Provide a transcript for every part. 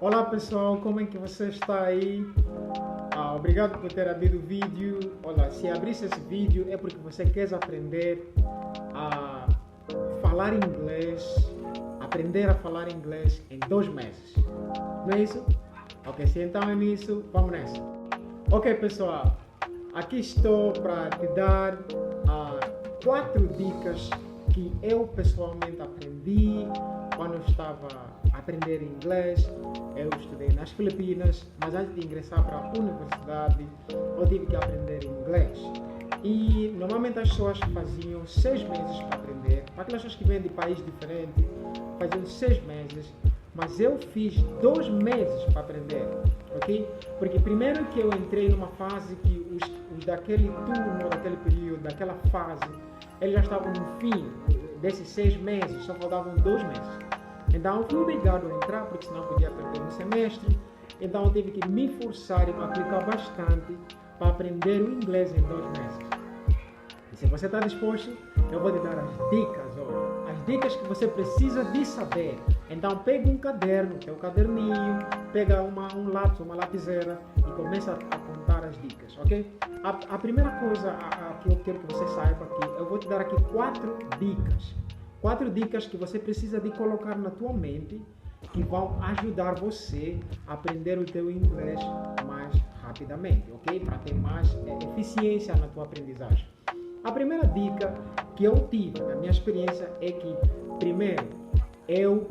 Olá pessoal, como é que você está aí? Obrigado por ter abrido o vídeo. Olha, se abrisse esse vídeo é porque você quer aprender a falar inglês, aprender a falar inglês em 2 meses. Não é isso? Ok, se então é nisso, vamos nessa. Ok pessoal, aqui estou para te dar 4 dicas que eu pessoalmente aprendi quando eu estava a aprender inglês. Eu estudei nas Filipinas, mas antes de ingressar para a universidade, eu tive que aprender inglês. E normalmente as pessoas faziam 6 meses para aprender. Para aquelas pessoas que vêm de países diferentes, faziam 6 meses. Mas eu fiz 2 meses para aprender, ok? Porque primeiro que eu entrei numa fase que os daquele turno, daquele período, daquela fase, eles já estavam no fim desses 6 meses, só faltavam 2 meses. Então eu fui obrigado a entrar, porque senão podia perder um semestre. Então eu tive que me forçar e me aplicar bastante para aprender o inglês em 2 meses. E se você está disposto, eu vou te dar as dicas hoje. As dicas que você precisa de saber. Então pega um caderno, teu caderninho, pega um lápis, uma lapiseira e começa a apontar as dicas, ok? A primeira coisa que eu quero que você saiba aqui, eu vou te dar aqui 4 dicas. 4 dicas que você precisa de colocar na tua mente que vão ajudar você a aprender o teu inglês mais rapidamente, ok? Para ter mais eficiência na tua aprendizagem. A primeira dica que eu tive na minha experiência é que, primeiro, eu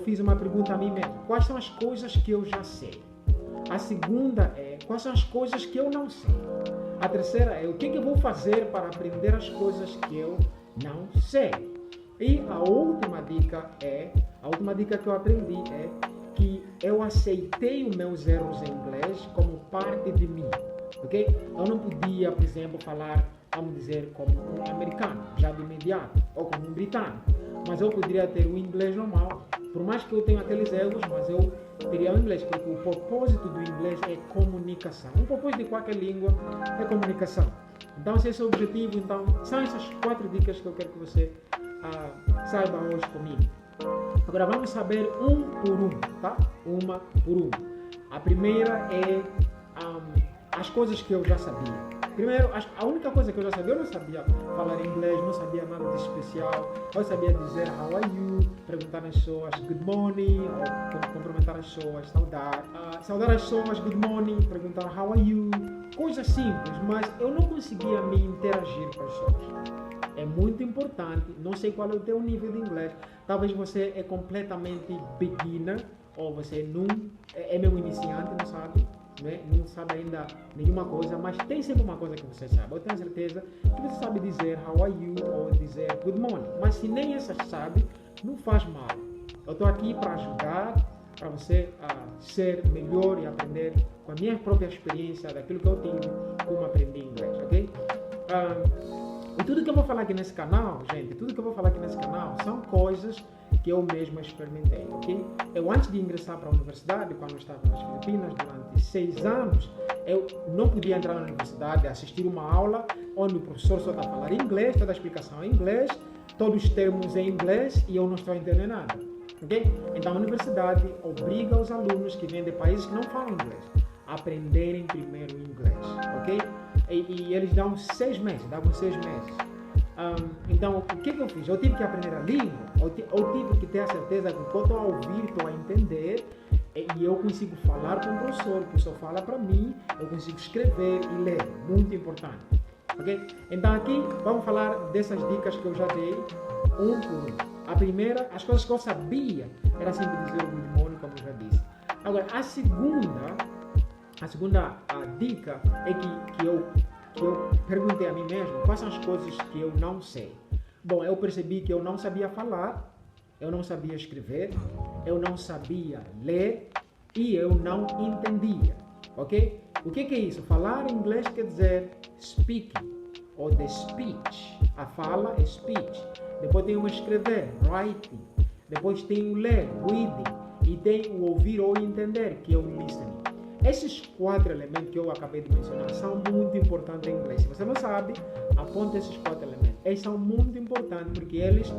fiz uma pergunta a mim mesmo. Quais são as coisas que eu já sei? A segunda é, quais são as coisas que eu não sei? A terceira é, o que eu vou fazer para aprender as coisas que eu não sei? E a última dica que eu aprendi é que eu aceitei os meus erros em inglês como parte de mim, ok? Eu não podia, por exemplo, falar, vamos dizer, como um americano, já de imediato, ou como um britânico, mas eu poderia ter o inglês normal, por mais que eu tenha aqueles erros, mas eu teria o inglês, porque o propósito do inglês é comunicação. O propósito de qualquer língua é comunicação. Então, se esse é o objetivo, então, são essas 4 dicas que eu quero que você saiba hoje comigo. Agora vamos saber um por um, tá? Uma por uma. A primeira é as coisas que eu já sabia. Primeiro, a única coisa que eu já sabia, eu não sabia falar inglês, não sabia nada de especial. Eu sabia dizer how are you, perguntar às pessoas good morning, ou cumprimentar as pessoas, saudar as pessoas good morning, perguntar how are you. Coisas simples, mas eu não conseguia me interagir com as pessoas. É muito importante, não sei qual é o teu nível de inglês, talvez você é completamente beginner, ou você não é meu iniciante, não sabe, né? Não sabe ainda nenhuma coisa, mas tem sempre uma coisa que você sabe. Eu tenho certeza que você sabe dizer how are you, ou dizer good morning, mas se nem essa sabe, não faz mal. Eu estou aqui para ajudar, para você ser melhor e aprender com a minha própria experiência, daquilo que eu tive, como aprendi inglês, ok? E tudo que eu vou falar aqui nesse canal, gente, são coisas que eu mesmo experimentei, ok? Eu, antes de ingressar para a universidade, quando eu estava nas Filipinas, durante 6 anos, eu não podia entrar na universidade, assistir uma aula onde o professor só está a falar inglês, toda a explicação em inglês, todos os termos em inglês e eu não estou entendendo nada, ok? Então a universidade obriga os alunos que vêm de países que não falam inglês a aprenderem primeiro inglês, ok? E eles davam 6 meses. Então, o que eu fiz? Eu tive que aprender a língua, eu tive que ter a certeza que eu estou a ouvir, estou a entender, e eu consigo falar com o professor fala para mim, eu consigo escrever e ler, muito importante. Ok? Então aqui, vamos falar dessas dicas que eu já dei, um por um. A primeira, as coisas que eu sabia, era sempre dizer o good morning, como eu já disse. Agora, a segunda dica é que eu perguntei a mim mesmo quais são as coisas que eu não sei. Bom, eu percebi que eu não sabia falar, eu não sabia escrever, eu não sabia ler e eu não entendia, ok? O que é isso? Falar em inglês quer dizer speaking, ou the speech. A fala é speech. Depois tem o escrever, writing. Depois tem o ler, reading. E tem o ouvir ou entender, que é o listening. Esses 4 elementos que eu acabei de mencionar são muito importantes em inglês. Se você não sabe, aponte esses 4 elementos. Eles são muito importantes porque eles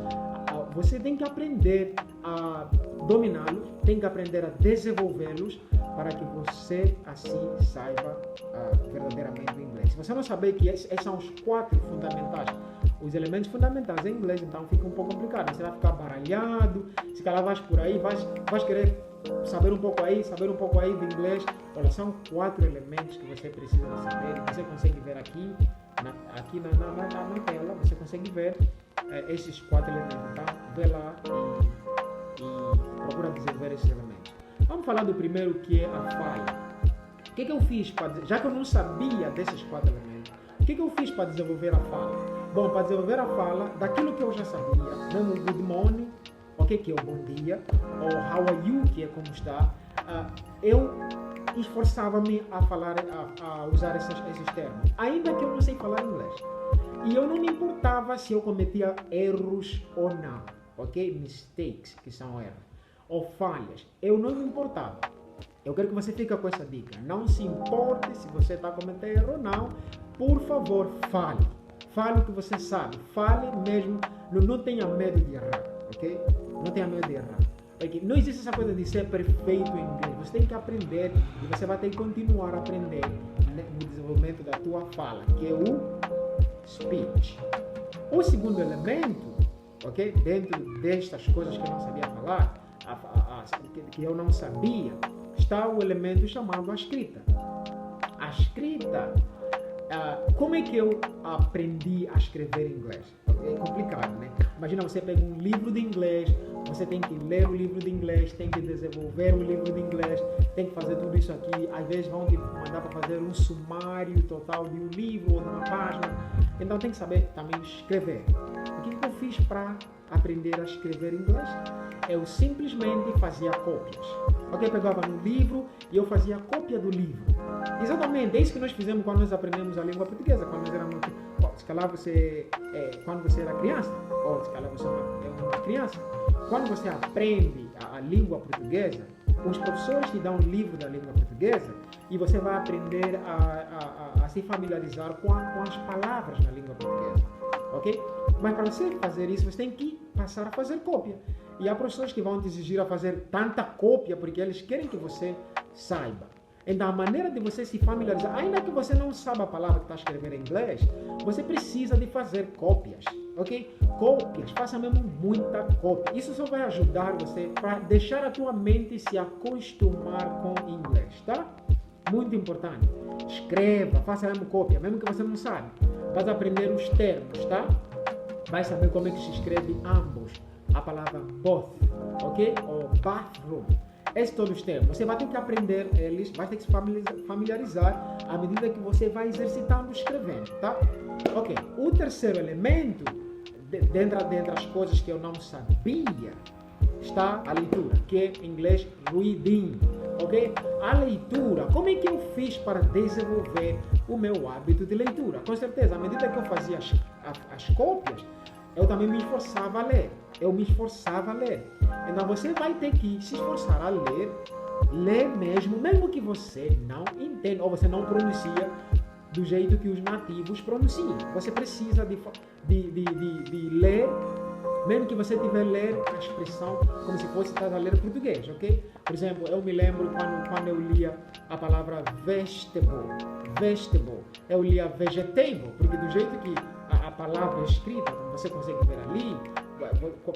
você tem que aprender a dominá-los, tem que aprender a desenvolvê-los para que você assim saiba verdadeiramente o inglês. Se você não saber que esses são os 4 fundamentais, os elementos fundamentais em inglês, então fica um pouco complicado. Você vai ficar baralhado, se calhar vais por aí, vais querer saber um pouco aí de inglês. Olha, são 4 elementos que você precisa saber. Você consegue ver aqui na tela, você consegue ver esses 4 elementos. Então, vê lá e procura desenvolver esses elementos. Vamos falar do primeiro, que é a fala. O que eu fiz, já que eu não sabia desses 4 elementos, o que eu fiz para desenvolver a fala? Bom, para desenvolver a fala, daquilo que eu já sabia, mesmo good morning, que é o bom dia, ou how are you, que é como está, eu esforçava-me a falar, a usar esses termos, ainda que eu não sei falar inglês. E eu não me importava se eu cometia erros ou não, ok? Mistakes, que são erros, ou falhas. Eu não me importava. Eu quero que você fique com essa dica. Não se importe se você está cometendo erro ou não. Por favor, fale. Fale o que você sabe. Fale mesmo. Não tenha medo de errar, ok? Não tenha medo de errar. Porque não existe essa coisa de ser perfeito em inglês. Você tem que aprender e você vai ter que continuar a aprender no desenvolvimento da tua fala, que é o speech. O segundo elemento, ok? Dentro destas coisas que eu não sabia falar, que eu não sabia, está o elemento chamado a escrita. A escrita, como é que eu aprendi a escrever inglês? É complicado, né? Imagina, você pega um livro de inglês, você tem que ler o livro de inglês, tem que desenvolver o livro de inglês, tem que fazer tudo isso aqui. Às vezes vão te mandar para fazer um sumário total de um livro ou de uma página. Então tem que saber também escrever. O que eu fiz para aprender a escrever inglês? Eu simplesmente fazia cópias. Ok, pegava um livro e eu fazia cópia do livro. Exatamente, é isso que nós fizemos quando nós aprendemos a língua portuguesa, quando nós éramos, se calhar quando você era criança, ou se calhar você é uma criança, quando você aprende a língua portuguesa, os professores te dão um livro da língua portuguesa e você vai aprender a se familiarizar com as palavras na língua portuguesa, ok? Mas para você fazer isso, você tem que passar a fazer cópia. E há professores que vão te exigir a fazer tanta cópia porque eles querem que você saiba. Então, a maneira de você se familiarizar, ainda que você não saiba a palavra que está escrevendo em inglês, você precisa de fazer cópias, ok? Cópias, faça mesmo muita cópia. Isso só vai ajudar você para deixar a tua mente se acostumar com o inglês, tá? Muito importante. Escreva, faça mesmo cópia, mesmo que você não sabe. Vai aprender os termos, tá? Vai saber como é que se escreve ambos. A palavra both, ok? Ou bathroom. Esses todos os termos. Você vai ter que aprender eles, vai ter que se familiarizar à medida que você vai exercitando escrevendo, tá? Ok. O terceiro elemento, dentro das coisas que eu não sabia, está a leitura, que é em inglês reading, ok? A leitura, como é que eu fiz para desenvolver o meu hábito de leitura? Com certeza, à medida que eu fazia as cópias, eu também me esforçava a ler. Então você vai ter que se esforçar a ler mesmo que você não entenda ou você não pronuncia do jeito que os nativos pronunciam. Você precisa de ler, mesmo que você estiver lendo a expressão como se fosse estar a ler português, ok? Por exemplo, eu me lembro quando eu lia a palavra vegetable, eu lia vegetable, porque do jeito que a palavra é escrita, como você consegue ver ali,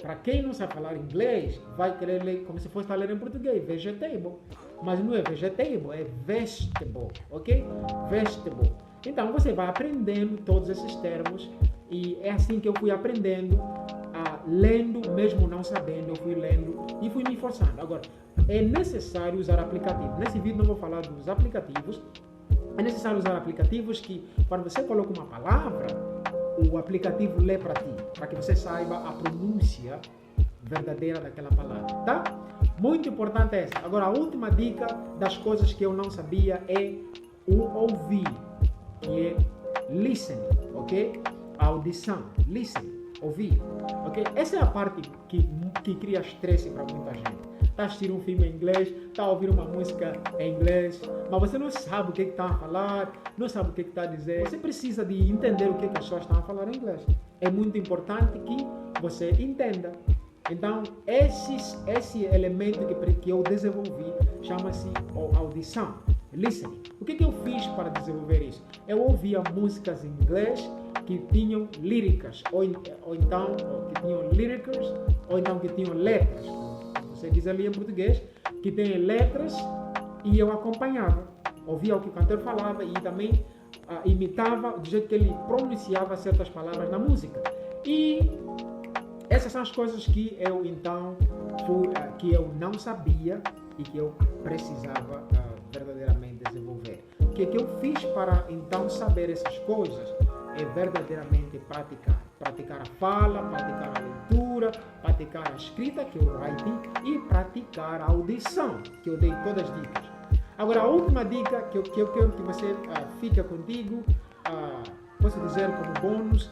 para quem não sabe falar inglês, vai querer ler como se fosse estar lendo em português, vegetable. Mas não é vegetable, é vegetable, ok? Vegetable. Então você vai aprendendo todos esses termos e é assim que eu fui aprendendo, lendo, mesmo não sabendo, eu fui lendo e fui me esforçando. Agora, é necessário usar aplicativos. Nesse vídeo não vou falar dos aplicativos. É necessário usar aplicativos que, quando você coloca uma palavra, o aplicativo lê para ti, para que você saiba a pronúncia verdadeira daquela palavra, tá? Muito importante essa. Agora, a última dica das coisas que eu não sabia é o ouvir, que é listening, ok? A audição, listening, ouvir, ok? Essa é a parte que cria estresse para muita gente. Está assistindo um filme em inglês, está a ouvir uma música em inglês, mas você não sabe o que está a falar, não sabe o que está a dizer. Você precisa de entender o que as pessoas estão a falar em inglês. É muito importante que você entenda. Então, esse elemento que eu desenvolvi chama-se audição, listening. O que eu fiz para desenvolver isso? Eu ouvia músicas em inglês que tinham líricas, ou então que tinham líricas, ou então que tinham letras. Você diz ali em português, que tem letras, e eu acompanhava. Ouvia o que o cantor falava e também imitava do jeito que ele pronunciava certas palavras na música. E essas são as coisas que eu então que eu não sabia e que eu precisava verdadeiramente desenvolver. O que eu fiz para então saber essas coisas é verdadeiramente praticar a fala, praticar a leitura, praticar a escrita, que é o writing, e praticar a audição, que eu dei todas as dicas. Agora, a última dica que eu quero que você fique contigo, posso dizer como bônus,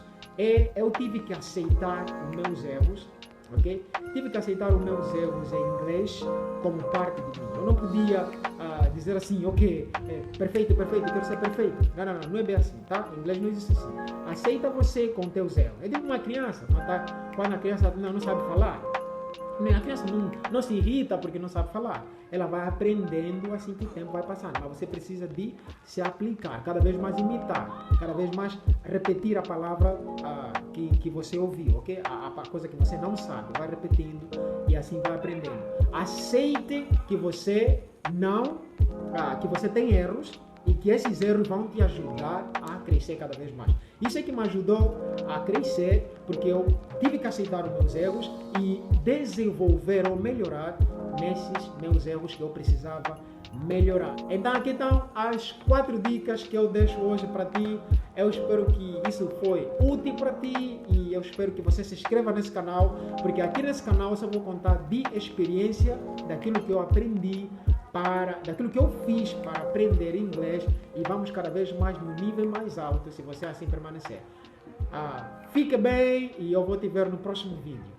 eu tive que aceitar os meus erros, ok? Tive que aceitar os meus erros em inglês como parte de mim. Eu não podia dizer assim, ok, perfeito, quero ser perfeito. Não é bem assim, tá? Em inglês não existe assim. Aceita você com teus erros. É tipo uma criança, quando a criança não sabe falar. A criança não se irrita porque não sabe falar. Ela vai aprendendo assim que o tempo vai passando. Mas você precisa de se aplicar, cada vez mais imitar, cada vez mais repetir a palavra que você ouviu, ok? A coisa que você não sabe, vai repetindo e assim vai aprendendo. Aceite que você que você tem erros e que esses erros vão te ajudar a crescer cada vez mais. Isso é que me ajudou a crescer, porque eu tive que aceitar os meus erros e desenvolver ou melhorar nesses meus erros que eu precisava melhorar. Então aqui estão as 4 dicas que eu deixo hoje para ti. Eu espero que isso foi útil para ti e eu espero que você se inscreva nesse canal, porque aqui nesse canal eu só vou contar de experiência daquilo que eu aprendi, daquilo que eu fiz para aprender inglês, e vamos cada vez mais no nível mais alto se você assim permanecer. Fique bem e eu vou te ver no próximo vídeo.